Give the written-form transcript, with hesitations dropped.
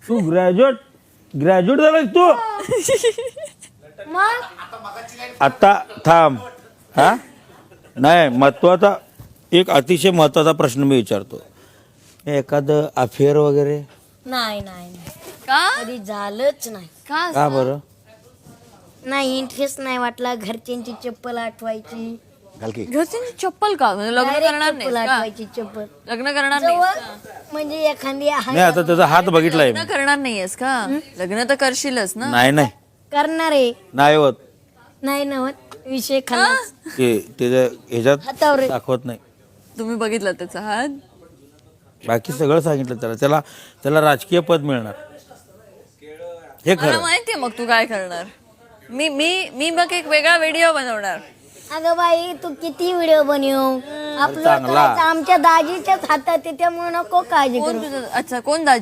तू graduate झालास तू मग आता थांब. हा नाही, महत्वाचा एक अतिशय महत्वाचा प्रश्न मी विचारतो. एखादं अफेअर वगैरे नाही नाही नाही. का कधी झालंच नाही. का का बरं? नाही इंटरेस्ट नाही वाटला. घरच्यांची चप्पल आठवायची. घरच्यांची चप्पल का म्हणजे लग्न Direct करणार चप्पल नाही का आठवायची चप्पल. लग्न करणार नाही जवळ म्हणजे एखादी नाही, आता त्याचा हात बघितलाय मी. लग्न करणार नाहीयेस का लग्न तर करशीलच ना नाही नाही करणार आहे. नाही होत नाही नव्हत विषय खाला ते त्याच्या ह्याच्यात हातावर दाखवत नाही. तुम्ही बघितलं त्याचा हात बाकी सगळं सांगितलं त्याला त्याला राजकीय पद मिळणार हे मला खरं. माहितीये मग तू काय करणार मी मी मी बघ एक वेगळा व्हिडिओ बनवणार अगं बाई तू किती व्हिडिओ बनव आपलं चांगला. करायचं आमच्या दाजीच्याच हातात आहे त्यामुळे नको काळजी कोण करू. तुझं अच्छा कोण दाजी